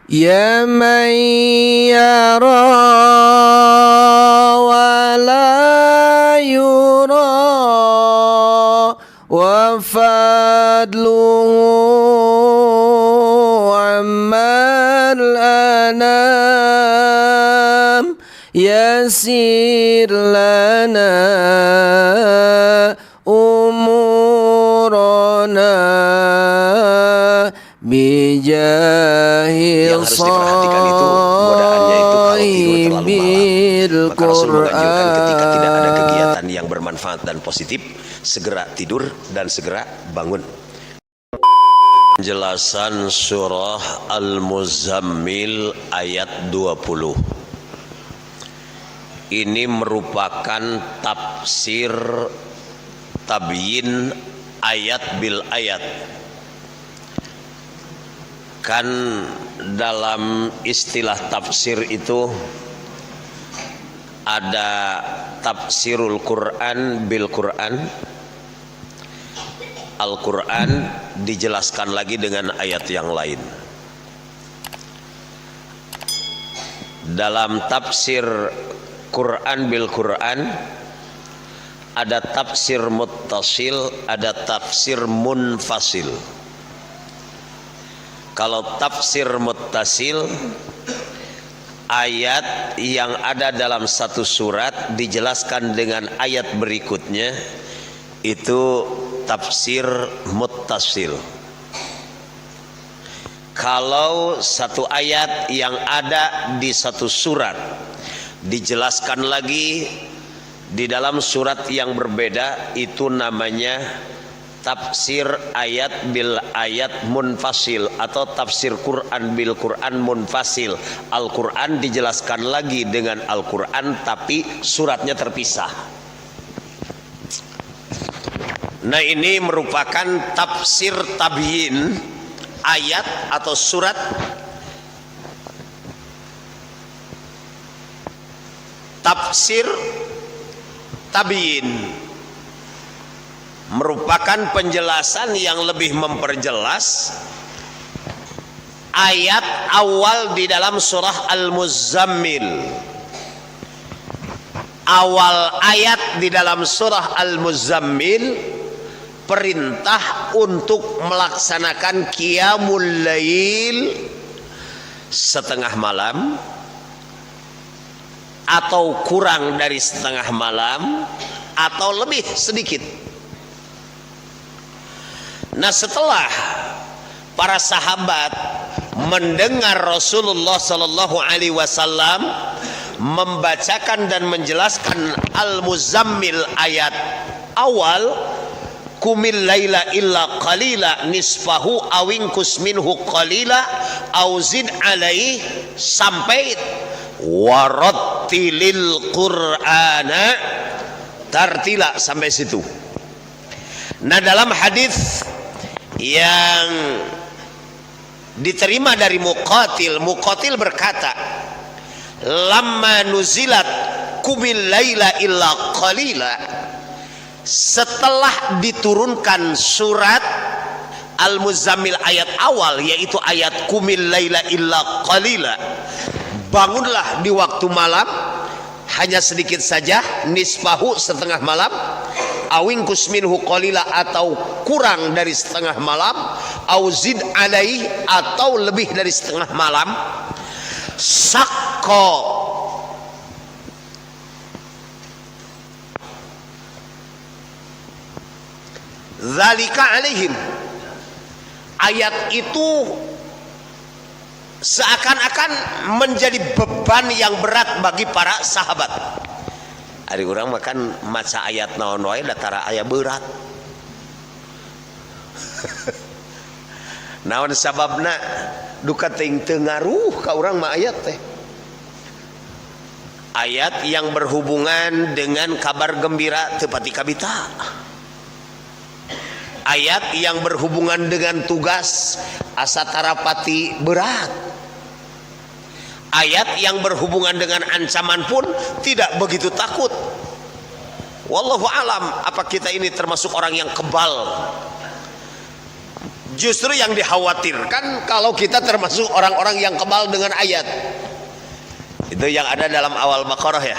يا من يرى ولا يرى وفضله عما الأنام يسير لنا أمورنا bijahil yang harus diperhatikan itu godaannya itu kalau tidur terlalu malam. Maka Rasul menganjurkan ketika tidak ada kegiatan yang bermanfaat dan positif, segera tidur dan segera bangun. Penjelasan surah Al-Muzammil ayat 20. Ini merupakan tafsir tabyin ayat bil ayat. Kan dalam istilah tafsir itu ada tafsirul Quran bil Quran. Al-Quran dijelaskan lagi dengan ayat yang lain. Dalam tafsir Quran bil Quran ada tafsir muttasil, ada tafsir munfasil. Kalau tafsir muttasil, ayat yang ada dalam satu surat dijelaskan dengan ayat berikutnya, itu tafsir muttasil. Kalau satu ayat yang ada di satu surat dijelaskan lagi di dalam surat yang berbeda, itu namanya tafsir ayat bil ayat munfasil atau tafsir Quran bil Quran munfasil. Al-Quran dijelaskan lagi dengan Al-Quran tapi suratnya terpisah. Nah, ini merupakan tafsir tabyin ayat atau surat tafsir tabyin, merupakan penjelasan yang lebih memperjelas ayat awal di dalam surah Al-Muzammil. Awal ayat di dalam surah Al-Muzammil perintah untuk melaksanakan qiyamul lail setengah malam atau kurang dari setengah malam atau lebih sedikit. Nah, setelah para sahabat mendengar Rasulullah Sallallahu Alaihi Wasallam membacakan dan menjelaskan Al-Muzammil ayat awal, kumil laila illa qalila nisfahu awingkus minhu qalila auzid alaih, sampai warattilil qur'ana tartila, sampai situ. Nah, dalam hadis yang diterima dari Muqatil berkata, lamma nuzilat kumil laila illa qalila, setelah diturunkan surat Al-Muzammil ayat awal, yaitu ayat kumil laila illa qalila, bangunlah di waktu malam hanya sedikit saja, nisfahu setengah malam, awingkus minhu qalila atau kurang dari setengah malam, auzid alaih atau lebih dari setengah malam, sakko zalika alaihim, ayat itu seakan-akan menjadi beban yang berat bagi para sahabat. Ari urang makan maca ayat naon wae datara aya berat. Naon sababna? Duka teuing teu ngaruh ka urang mah ayat teh. Ayat yang berhubungan dengan kabar gembira teu pati kabita. Ayat yang berhubungan dengan tugas asa tarapati berat. Ayat yang berhubungan dengan ancaman pun tidak begitu takut. Wallahu alam, apa kita ini termasuk orang yang kebal Justru yang dikhawatirkan kalau kita termasuk orang-orang yang kebal dengan ayat. Itu yang ada dalam awal Baqarah ya.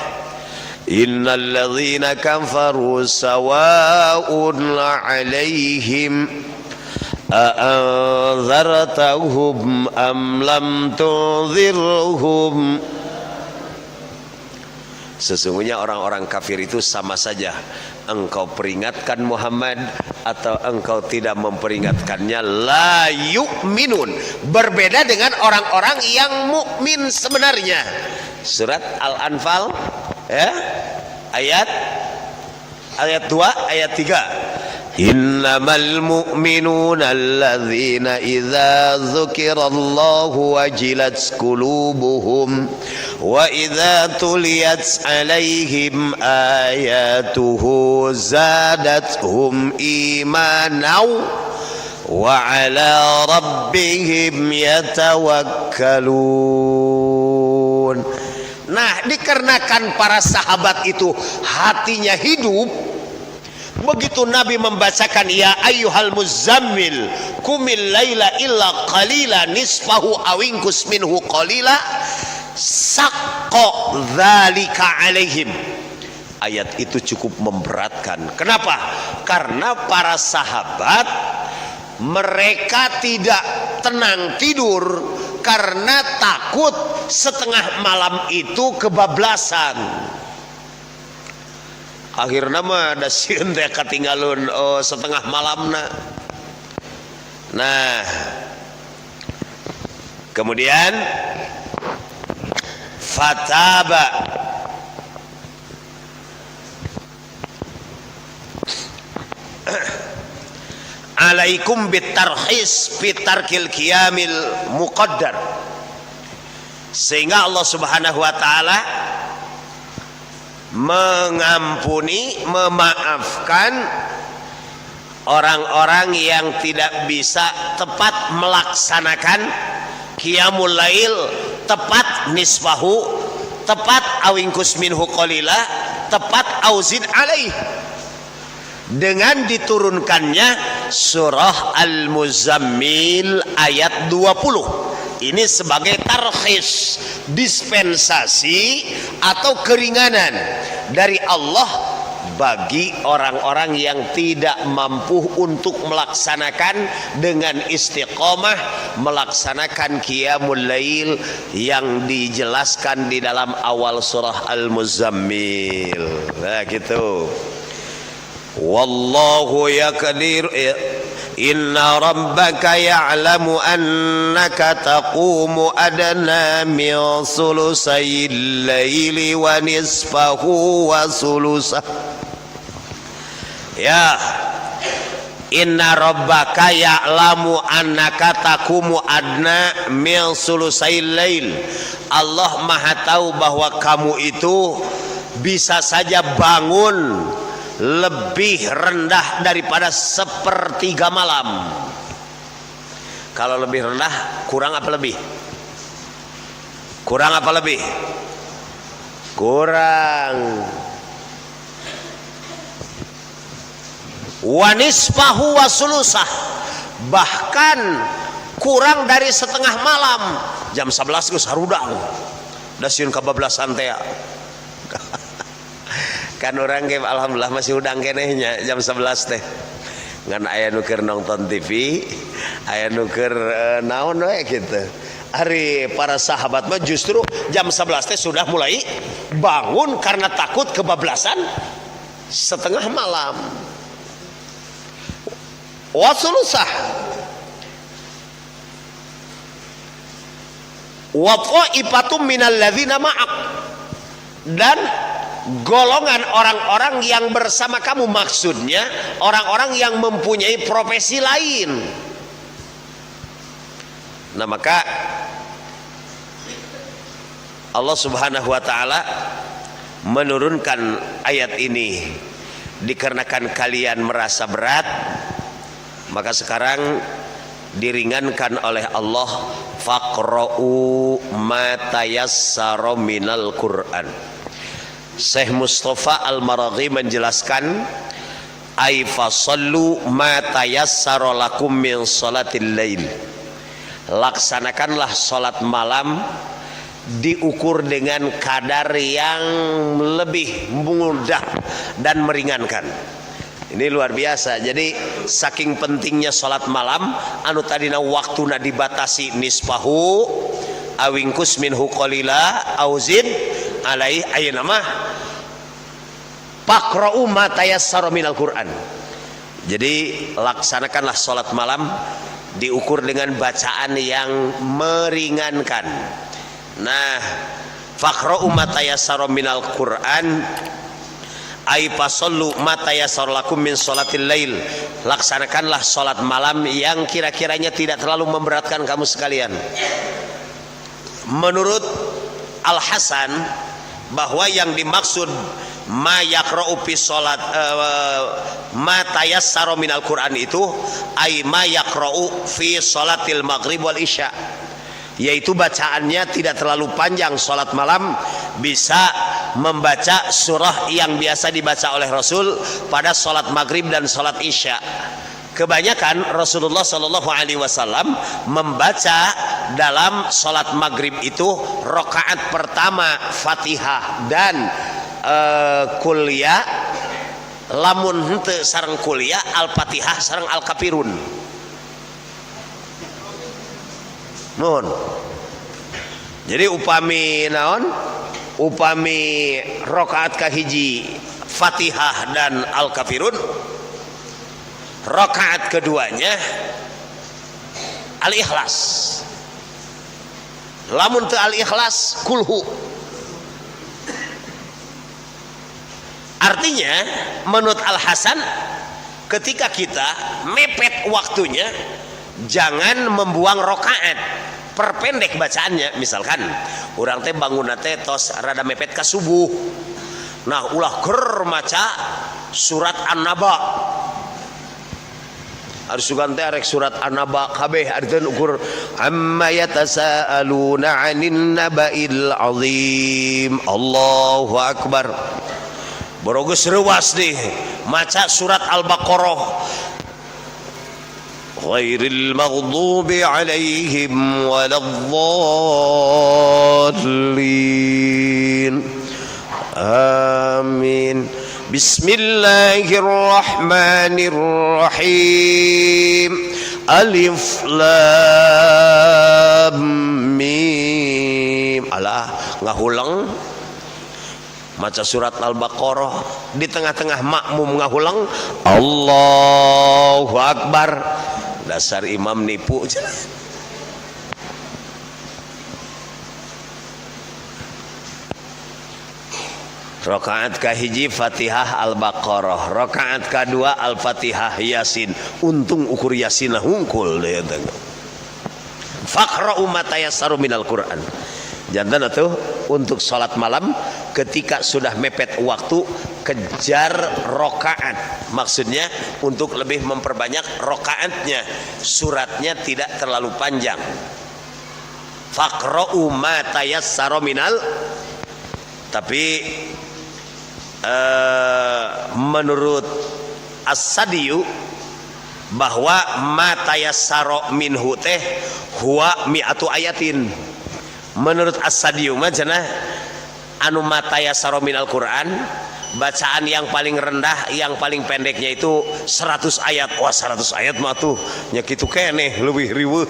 Innal ladzina kafaru sawa'un 'alaihim a'anzartahum am lam tunzirhum. Sesungguhnya orang-orang kafir itu sama saja, engkau peringatkan Muhammad atau engkau tidak memperingatkannya, la yu'minun. Berbeda dengan orang-orang yang mukmin sebenarnya. Surat Al-Anfal ya, ayat 2 ayat 3. Innamal mu'minuna alladzina idza dzukirallahu wajilat qulubuhum wa idza tuliyat 'alaihim ayatuhu zadatuhum imanan wa 'ala rabbihim yatawakkalun. Nah, dikarenakan para sahabat itu hatinya hidup, begitu Nabi membacakan ya ayyuhal muzammil qumil laila illa qalila nisfahu awinkus minhu qalila saqqa dzalika alaihim. Ayat itu cukup memberatkan. Kenapa? Karena para sahabat mereka tidak tenang tidur karena takut setengah malam itu kebablasan. Akhirnya mah ada sieun teh katinggalun setengah malamna. Nah, kemudian fataba alaikum bitarhis fitarkil qiyamil muqaddar, sehingga Allah Subhanahu wa taala mengampuni, memaafkan orang-orang yang tidak bisa tepat melaksanakan qiyamul lail, tepat nisfahu, tepat awingkus minhu qalila, tepat auzid alaih, dengan diturunkannya surah Al-Muzammil ayat 20. Ini sebagai tarhis, dispensasi atau keringanan dari Allah bagi orang-orang yang tidak mampu untuk melaksanakan dengan istiqomah melaksanakan qiyamul lail yang dijelaskan di dalam awal surah Al-Muzammil. Nah gitu. Wallahu yaqdir. Inna rabbaka ya'lamu annaka taqumu adna min sulusayil laili wa nisfahu wa sulusah. Ya, inna rabbaka ya'lamu annaka taqumu adna min sulusayil lail. Allah Maha tahu bahwa kamu itu bisa saja bangun lebih rendah daripada sepertiga malam. Kalau lebih rendah, kurang apa lebih? Kurang apa lebih? Kurang. Wa nisfahu wa sulusah, bahkan kurang dari setengah malam. Jam 11 geus harudang. Da sieun kabablasan teh. Kan orang game alhamdulillah masih udang kenehnya jam 11 teh. Ngan aya nu keur nonton TV, aya nu keur naon we kitu. Ari para sahabat mah justru jam 11 teh sudah mulai bangun karena takut kebablasan setengah malam. Wasulusah wa qaifatum minal ladzina ma'ak, dan golongan orang-orang yang bersama kamu, maksudnya orang-orang yang mempunyai profesi lain. Nah maka Allah Subhanahu wa taala menurunkan ayat ini dikarenakan kalian merasa berat, maka sekarang diringankan oleh Allah, faqra'u ma tayassara minal Qur'an. Syekh Mustafa Al-Maraghi menjelaskan ay fasallu ma tayassara lakum min salatil lail. Laksanakanlah salat malam diukur dengan kadar yang lebih mudah dan meringankan. Ini luar biasa. Jadi saking pentingnya salat malam anu tadina waktuna dibatasi nisfahu awingkus minhu qalila auzid alai ayeuna mah faqra'u ma tayassara minal Qur'an. Jadi laksanakanlah salat malam diukur dengan bacaan yang meringankan. Nah, faqra'u ma tayassara minal Qur'an ay fasallu ma tayassara lakum min salatil lail. Laksanakanlah salat malam yang kira-kiranya tidak terlalu memberatkan kamu sekalian. Menurut Al-Hasan bahwa yang dimaksud ma yaqra'u fi salat ma tayassara minal Qur'an itu ay ma yaqra'u fi salatil maghrib wal isya, yaitu bacaannya tidak terlalu panjang. Salat malam bisa membaca surah yang biasa dibaca oleh Rasul pada salat maghrib dan salat isya. Kebanyakan Rasulullah Shallallahu Alaihi Wasallam membaca dalam salat maghrib itu rakaat pertama Fatihah dan kuliah, lamun henteu sareng kuliah Al-Fatihah sareng Al-Kafirun. Nun. Jadi upami naon? Upami rakaat kahiji Fatihah dan Al-Kafirun, rakaat keduanya Al-Ikhlas. Lamun teu Al-Ikhlas kulhu. Artinya menurut Al-Hasan ketika kita mepet waktunya jangan membuang rakaat, perpendek bacaannya. Misalkan urang teh bangunna teh tos rada mepet ka subuh, nah ulah keur maca surat An-Naba, harus sugan teh rek surat An-Naba kabeh artikeun ukur amma yatasaaluna 'anin naba'il 'azim. Allahu akbar. Borogeus reuwas deh maca surat Al-Baqarah, ghairil maghdubi 'alaihim waladdallin. Amin. Bismillahirrahmanirrahim. Alif lam mim. Alah ngahulang maca surat Al-Baqarah di tengah-tengah makmum ngahulang Allahu Akbar. Dasar imam nipu. Rakaat kahiji Fatihah Al-Baqarah, rakaat kedua Al-Fatihah Yasin. Untung ukur Yasin hungkul deh. Faqra'u ma tayassaru minal Qur'an. Jantan atuh untuk salat malam ketika sudah mepet waktu kejar rakaat. Maksudnya untuk lebih memperbanyak rakaatnya, suratnya tidak terlalu panjang. Faqra'u ma tayassara minal. Tapi menurut As-Sadiyu bahwa ma tayassara minhu teh huwa mi'atu ayatin. Menurut As-Sadiyu mah cenah anu ma tayassara minal Qur'an, bacaan yang paling rendah, yang paling pendeknya itu 100 ayat. Wah 100 ayat mah tuh nya kitu keneh leuwih riweuh.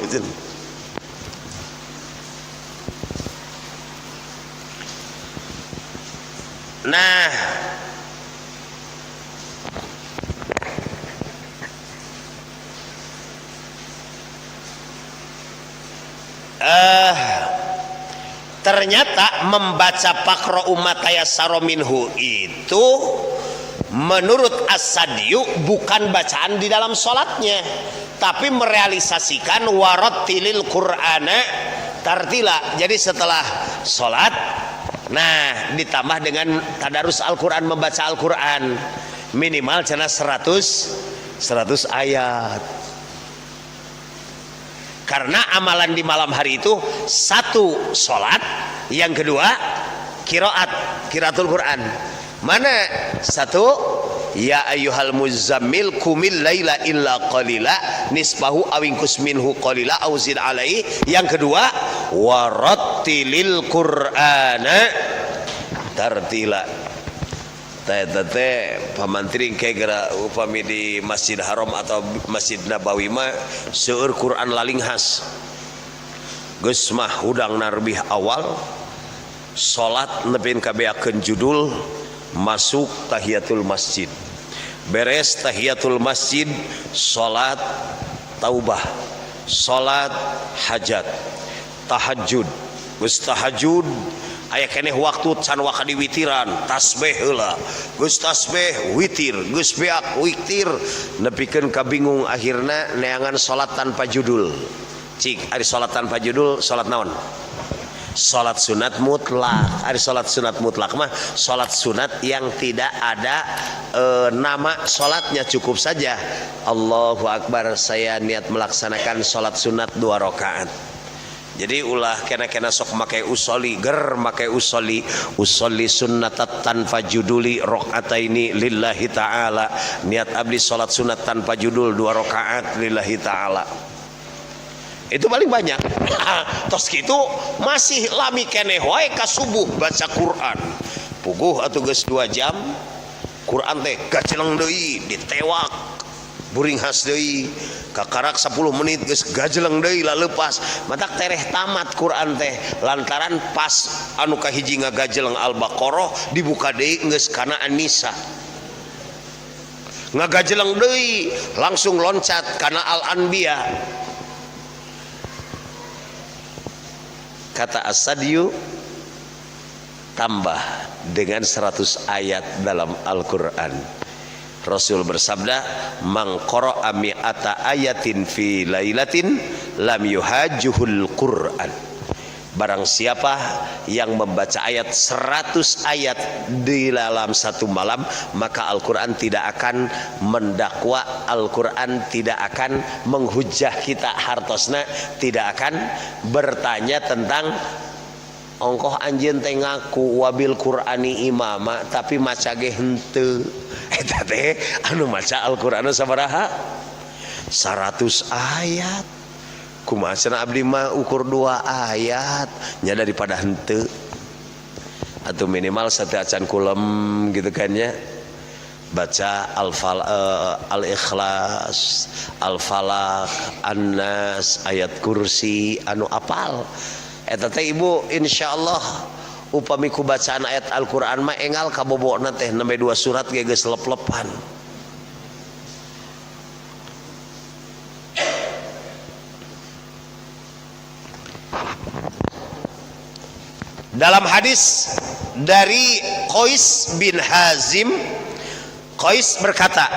Nah, ternyata membaca faqra'u ma tayassara minhu itu menurut As-Sadiyu bukan bacaan di dalam sholatnya, tapi merealisasikan warattilil Qur'ana tartila. Jadi setelah sholat, nah ditambah dengan tadarus Al-Quran, membaca Al-Quran minimal cenah 100 ayat. Karena amalan di malam hari itu satu sholat, yang kedua kiraatul Quran. Mana satu ya ayyuhal muzammil qumil laila illa qalila nisfahu awingkus minhu qalila au zid alaihi. Yang kedua warattilil qur'ana tartila. Tete pamantri kayak gara upami di Masjid Haram atau Masjid Nabawi mah seueur Quran laling khas geus mah hudang narbih awal salat nepin kabeakeun judul masuk tahiyatul masjid, beres tahiyatul masjid salat taubah, salat hajat, tahajud. Geus tahajud aya keneh waktu can waka diwitiran tasbih heula, geus tasbih witir, geus beak witir nepikeun ka bingung akhirna neangan salat tanpa judul. Cik ari salat tanpa judul salat naon? Salat sunat mutlak. Ari salat sunat mutlak mah salat sunat yang tidak ada nama salatnya, cukup saja Allahu Akbar saya niat melaksanakan salat sunat 2 rakaat. Jadi ulah kena-kena sok make usolli ger make usolli sunnatat tanpa juduli rakaataini lillahi ta'ala. Niat abdi salat sunat tanpa judul 2 rakaat lillahi ta'ala. Itu paling banyak. Tos kitu masih lami keneh wae ka subuh baca Quran. Puguh atuh geus 2 jam Quran teh gaceleng deui ditewak buring has deui. Kakarak 10 menit geus gajeleng deui lalepas matak tereh tamat Quran teh lantaran pas anu kahiji ngagajeleng Al-Baqarah dibuka deui geus kana An-Nisa, ngagajeleng deui langsung loncat kana Al-Anbiya. Kata As-Sadiyu tambah dengan 100 ayat dalam Al-Quran. Rasul bersabda, "Man qara'a mi'ata ayatin fi lailatin lam yuhajjuhul Qur'an." Barang siapa yang membaca ayat 100 ayat di dalam 1 malam, maka Al-Quran tidak akan mendakwa, Al-Quran tidak akan menghujah kita hartosna, tidak akan bertanya tentang ongkoh anjeun teh ngaku wabil Qur'ani imama tapi maca ge henteu. Eta teh anu maca Al-Qur'an sabaraha? 100 ayat. Kumaha cenah abdi mah ukur 2 ayat nya daripada henteu. Atau minimal satu acan kulem gitu kan ya. Baca Al-Ikhlas, Al-Falaq, An-Nas, ayat kursi anu apal. Eta teh ibu insyaallah upami ku bacaan ayat Al-Qur'an mah engal kabobona teh nembe 2 surat ge geus lep-lepan. Dalam hadis dari Qais bin Hazim, Qais berkata,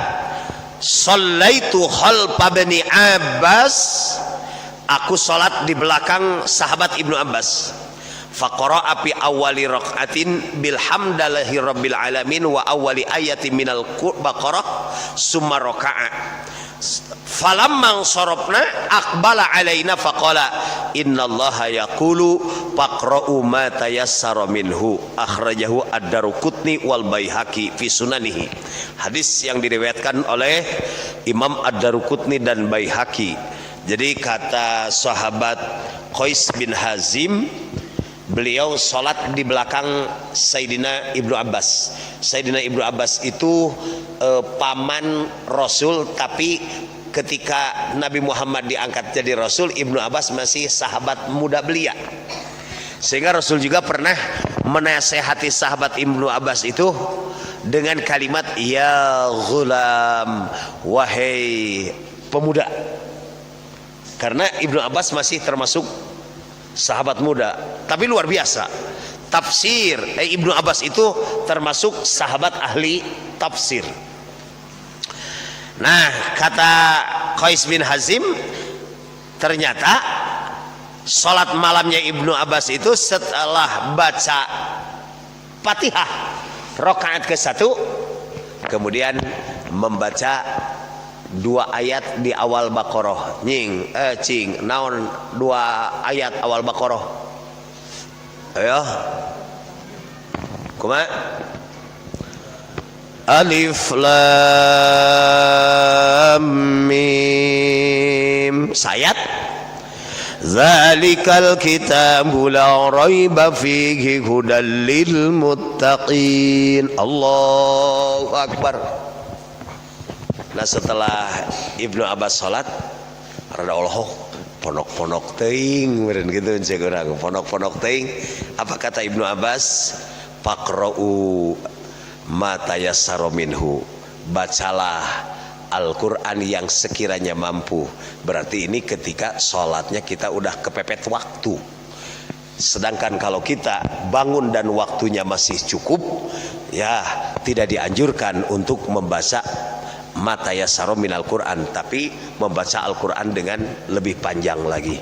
"Shallaitu khalfa Bani Abbas." Aku salat di belakang sahabat Ibnu Abbas. Faqara'a fi awwali rak'atin bilhamdallahi rabbil alamin wa awwali ayatin minal Baqarah summa raka'a. Falamma sarafna aqbala alaina faqala innallaha yaqulu faqra'u ma tayassara minhu. Akhrajahu Ad-Daruqutni wal Baihaqi fi sunanihi. Hadis yang diriwayatkan oleh Imam Ad-Daruqutni dan Baihaqi. Jadi kata sahabat Qais bin Hazim, beliau sholat di belakang Sayyidina Ibnu Abbas. Sayyidina Ibnu Abbas itu paman Rasul, tapi ketika Nabi Muhammad diangkat jadi Rasul, Ibnu Abbas masih sahabat muda belia. Sehingga Rasul juga pernah menasehati sahabat Ibnu Abbas itu dengan kalimat ya ghulam, wahai pemuda. Karena Ibnu Abbas masih termasuk sahabat muda, tapi luar biasa. Tafsir Ibnu Abbas itu termasuk sahabat ahli tafsir. Nah, kata Qais bin Hazim, ternyata sholat malamnya Ibnu Abbas itu setelah baca Fatihah rakaat ke-1, kemudian membaca 2 ayat di awal Baqarah. Cing naon 2 ayat awal Baqarah? Ayo kumaha? Alif Lam Mim. Sayat. Zalikal kitabu la raiba fihi hudal lil muttaqin. Allahu Akbar. Nah setelah Ibnu Abbas salat rada oloh ponok-ponok teuing meureun kitu ceuk urang, ponok-ponok teuing. Apa kata Ibnu Abbas? Faqra'u ma tayassara minhu. Bacalah Al-Quran yang sekiranya mampu. Berarti ini ketika sholatnya kita udah kepepet waktu. Sedangkan kalau kita bangun dan waktunya masih cukup, ya tidak dianjurkan untuk membaca mata yassara minal Quran, tapi membaca Al-Quran dengan lebih panjang lagi.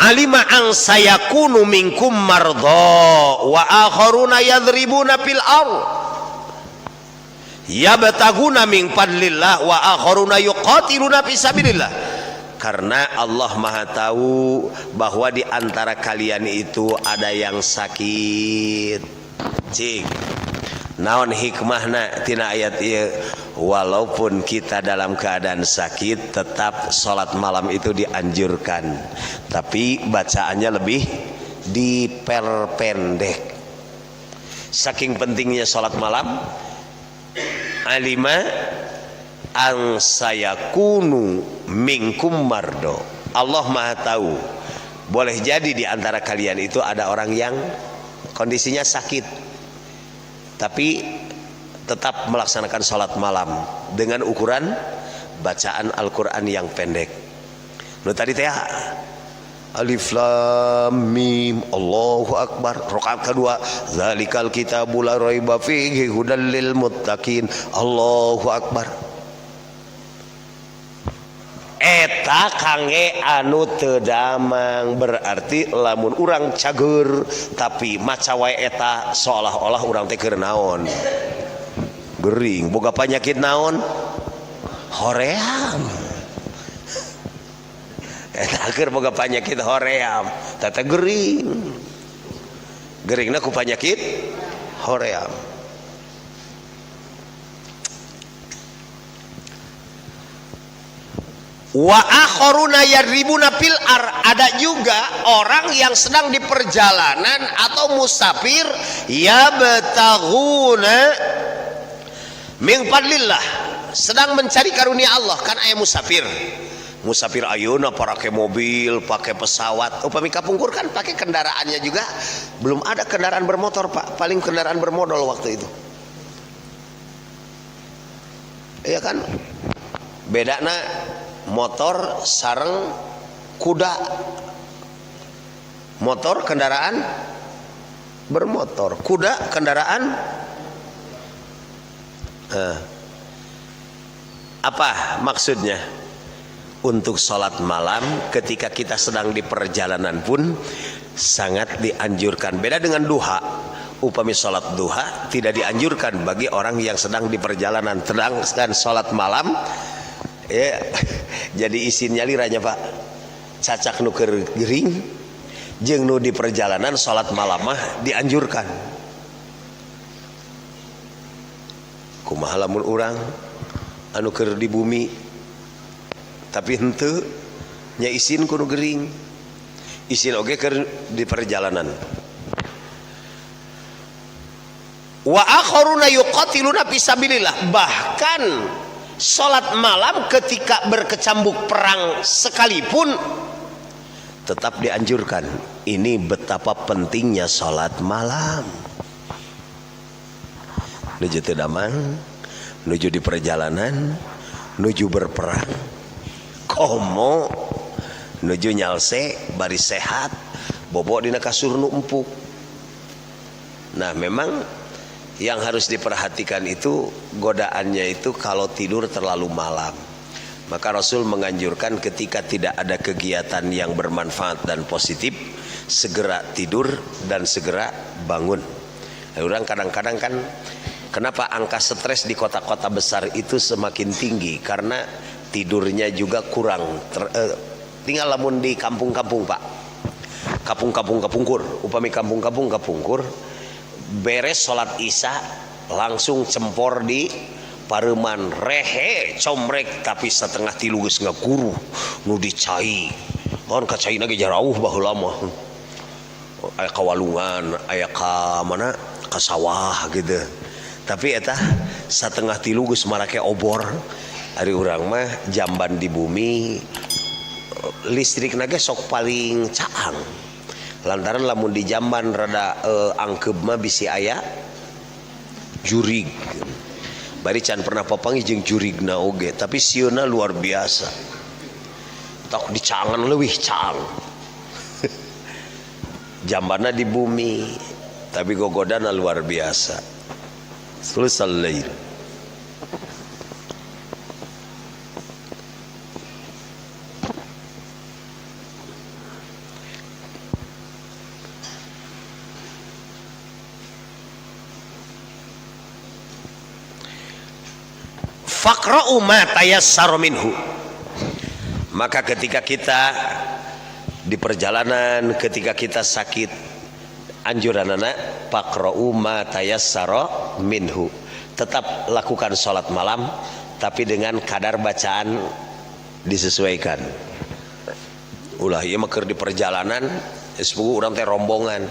Alima ang sayakunu minkum mardha wa akharuna yadribuna fil ardh yabtaguna min fadlillah wa akharuna yuqatiluna fi sabilillah. Karena Allah Maha tahu bahwa di antara kalian itu ada yang sakit. Cik. Naon hikmahna tina ayat ieu? Walaupun kita dalam keadaan sakit tetap salat malam itu dianjurkan. Tapi bacaannya lebih diperpendek. Saking pentingnya salat malam, alima ang sayakunu minkum mardo. Allah Maha tahu, boleh jadi di antara kalian itu ada orang yang kondisinya sakit, tapi tetap melaksanakan sholat malam dengan ukuran bacaan Al-Quran yang pendek. Nu tadi teh Alif Lam Mim, Allahu Akbar. Rakaat kedua, zalikal kitabu la raiba fihi hudal lil muttaqin, Allahu Akbar. Eta kangge anu teu damang, berarti lamun urang cager tapi maca wae eta seolah-olah urang teh keur naon? Gering, boga panyakit naon? Hoream. Eta keur boga panyakit hoream, tata gering. Geringna ku panyakit hoream. Wa akharuna yaribuna fil ar. Ada juga orang yang sedang di perjalanan atau musafir, yabtaghuna min fadlillah, sedang mencari karunia Allah. Kan aya musafir. Musafir ayeuna pakai mobil, pakai pesawat. Upami kapungkur kan pakai kendaraannya juga. Belum ada kendaraan bermotor, Pak. Paling kendaraan bermodal waktu itu. Iya kan? Bedana motor sareng kuda. Motor kendaraan bermotor, kuda kendaraan apa maksudnya? Untuk sholat malam ketika kita sedang di perjalanan pun sangat dianjurkan. Beda dengan duha. Upami sholat duha tidak dianjurkan bagi orang yang sedang di perjalanan. Sedangkan sholat malam ya, jadi isin nyaliranya Pak, cacak nu keur gering jeung nu di perjalanan sholat malam mah dianjurkan. Kumaha lamun urang anu keur di bumi tapi henteu nya isin kudu gering, isin oge keur di perjalanan. Wa akharuna yuqatiluna fi sabilillah. Bahkan salat malam ketika berkecambuk perang sekalipun tetap dianjurkan. Ini betapa pentingnya salat malam. Nuju teu damang, nuju di perjalanan, nuju berperang, komo nuju nyalse bari sehat, bobo dina kasur nu empuk. Nah memang yang harus diperhatikan itu godaannya itu kalau tidur terlalu malam. Maka Rasul menganjurkan ketika tidak ada kegiatan yang bermanfaat dan positif, segera tidur dan segera bangun. Orang kadang-kadang kan kenapa angka stres di kota-kota besar itu semakin tinggi? Karena tidurnya juga kurang. Tinggal lamun di kampung-kampung Pak, kampung-kampung kapungkur, upami kampung-kampung kapungkur beres sholat isya langsung cempor di pareman rehe comrek tapi setengah tilu geus ngaguru nu dicai kan kacai ge jarauh baheula mah aya kawalungan aya ka mana ka sawah gitu tapi eta setengah tilu geus marake obor ari urang mah jamban di bumi listrik nage sok paling caang lantaran lamun di jamban rada angkeub mah bisi aya jurig bari can pernah papangi jeung jurigna oge tapi sieuna luar biasa tak dicangan leuwih caang jambanna di bumi tapi gogodana luar biasa sulusal lail faqra'u ma tayassara minhu. Maka ketika kita di perjalanan, ketika kita sakit, anjuranana faqra'u ma tayassara minhu. Tetap lakukan sholat malam tapi dengan kadar bacaan disesuaikan. Ulah ieu mah keur di perjalanan geus urang teh rombongan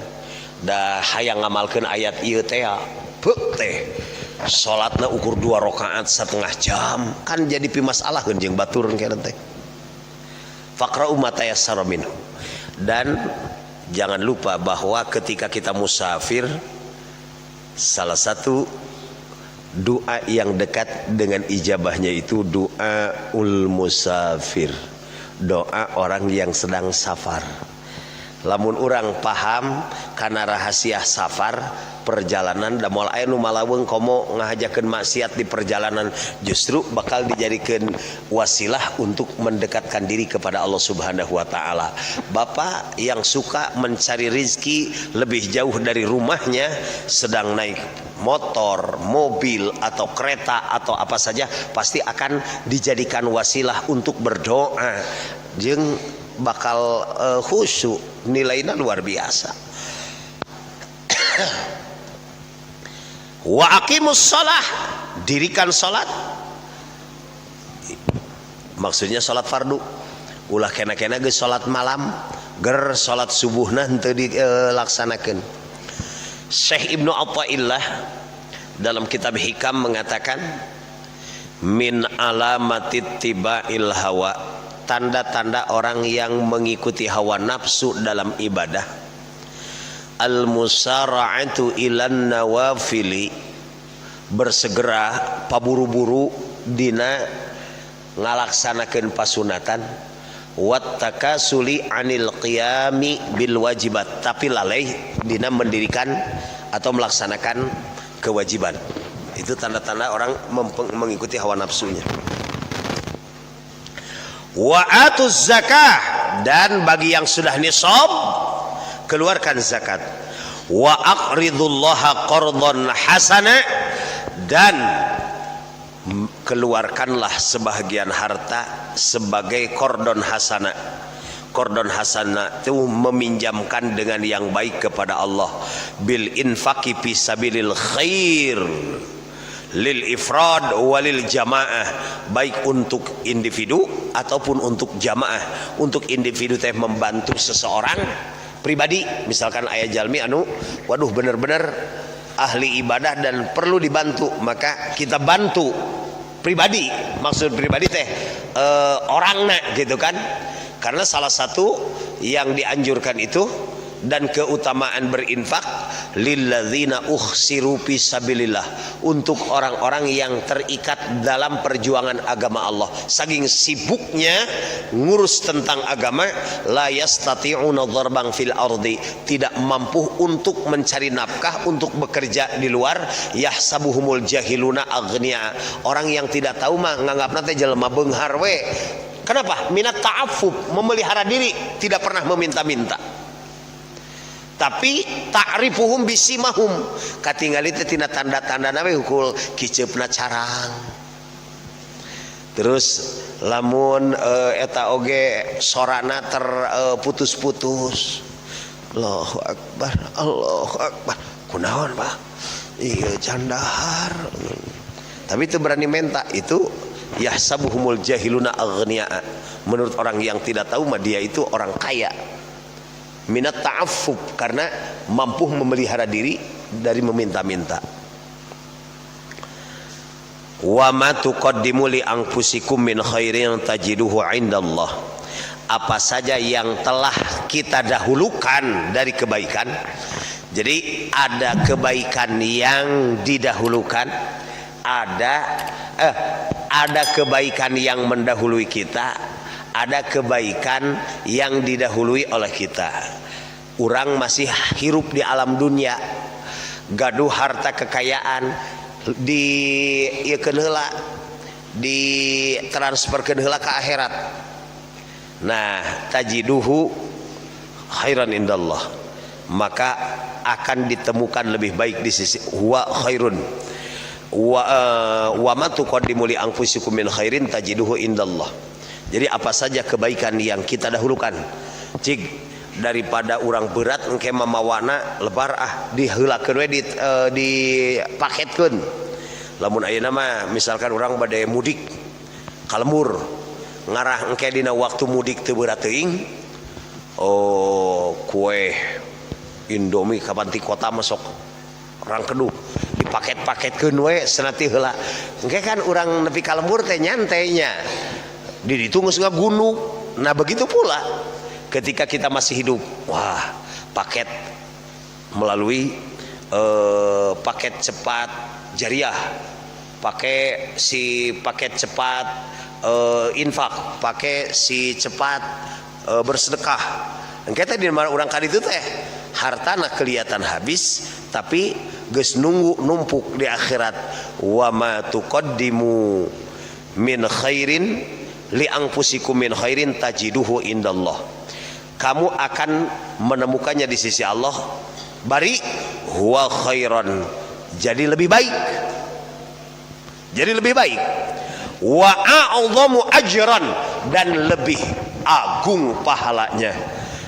da hayang ngamalkeun ayat ieu teh beuk teh salatna ukur 2 rakaat setengah jam kan jadi pimasalahkeun jeung batur kana teh. Faqra'u ma tayassara minhu. Dan jangan lupa bahwa ketika kita musafir salah satu doa yang dekat dengan ijabahnya itu doaul musafir, doa orang yang sedang safar. Lamun orang paham karena rahasia safar perjalanan da moal aya nu malaweung komo ngahajakeun maksiat di perjalanan justru bakal dijadikan wasilah untuk mendekatkan diri kepada Allah Subhanahu wa taala. Bapak yang suka mencari rizki lebih jauh dari rumahnya sedang naik motor, mobil atau kereta atau apa saja pasti akan dijadikan wasilah untuk berdoa jeung bakal khusyuk, nilainya luar biasa. Wa aqimus shalah, dirikan salat. Maksudnya salat fardu. Ulah kena-kena ge salat malam, ger salat subuhna henteu dilaksanakeun. Syekh Ibnu Athaillah dalam kitab Hikam mengatakan min alamatit tiba'il hawa, tanda-tanda orang yang mengikuti hawa nafsu dalam ibadah, al musara'atu ilan nawafili, bersegera paburu-buru dina ngalaksanakeun pasunatan, wat takasuli anil qiyami bil wajibat, tapi lalai dina mendirikan atau melaksanakan kewajiban. Itu tanda-tanda orang mengikuti hawa nafsunya. Wa atuz zakah, dan bagi yang sudah nisab keluarkan zakat. Wa aqridullaha qardan hasana, dan keluarkanlah sebahagian harta sebagai qardon hasana. Qardon hasana itu meminjamkan dengan yang baik kepada Allah, bil infaqi fi sabilil khair lil ifrad walil jamaah, baik untuk individu ataupun untuk jamaah. Untuk individu teh membantu seseorang pribadi, misalkan aya jalmi anu waduh bener-bener ahli ibadah dan perlu dibantu, maka kita bantu pribadi. Maksud pribadi teh orangna gitu kan, karena salah satu yang dianjurkan itu dan keutamaan berinfak lilladzina uhsiru fi sabilillah, untuk orang-orang yang terikat dalam perjuangan agama Allah. Saking sibuknya ngurus tentang agama, la yastati'una dharban fil ardi, tidak mampu untuk mencari nafkah, untuk bekerja di luar. Yahsabuhumul jahiluna aghnia, orang yang tidak tahu mah nganggapna teh jelema beunghar we. Kenapa? Minat ta'affuf, memelihara diri, tidak pernah meminta-minta. Tapi ta'rifuhum bisimahum, katingali teh tina tanda-tandana we hukul kiceupna carang. Terus lamun eta oge sorana terputus-putus. Allahu akbar, Allahu akbar. kunaon Pak? Iya candahar. Tapi itu berani minta, itu yahsabuhumul jahiluna aghniya. Menurut orang yang tidak tahu mah dia itu orang kaya. Minat ta'affuf, karena mampu memelihara diri dari meminta-minta. Wa ma tuqaddimu li anfusikum min khairin tajiduhu indallah. Apa saja yang telah kita dahulukan dari kebaikan. Jadi ada kebaikan yang didahulukan, ada kebaikan yang mendahului kita, ada kebaikan yang didahului oleh kita. Orang masih hirup di alam dunia, gaduh harta kekayaan, di transferkeun heula ke akhirat. Nah, tajiduhu khairan indallah, maka akan ditemukan lebih baik di sisi huwa khairun. Wa ma tuqaddimu li anfusikum min khairin tajiduhu indallah. Jadi apa saja kebaikan yang kita dahulukan, cik, daripada orang berat engke mamawana lebar diheulakeun we dipaketkeun. Lamun ayeuna mah misalkan orang bade mudik ka lembur, ngarah engke dina waktu mudik teu berat teuing, kue Indomie kapan ti kota masuk orang keduh dipaket-paketkeun we senati heula. Engke kan urang nepi ka lembur teh nyantainya. Di ditu geus ngagunung. Nah begitu pula ketika kita masih hidup, wah, paket melalui paket cepat jariah, pakai si paket cepat infak, pakai si cepat bersedekah. Engke teh di mana urang ka ditu teh hartana kelihatan habis, tapi geus nunggu numpuk di akhirat. Wa ma tuqaddimu min khairin li anfusikum min khairin tajiduhu indallah. Kamu akan menemukannya di sisi Allah, bari huwa khairan, jadi lebih baik. Jadi lebih baik. Wa a'dhamu ajran, dan lebih agung pahalanya.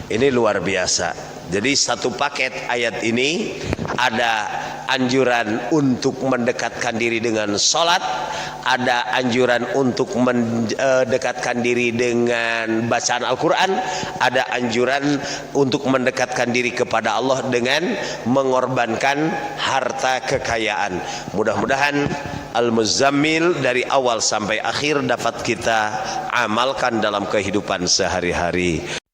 Ini luar biasa. Jadi satu paket ayat ini ada anjuran untuk mendekatkan diri dengan sholat, ada anjuran untuk mendekatkan diri dengan bacaan Al-Quran, ada anjuran untuk mendekatkan diri kepada Allah dengan mengorbankan harta kekayaan. Mudah-mudahan Al-Muzammil dari awal sampai akhir dapat kita amalkan dalam kehidupan sehari-hari.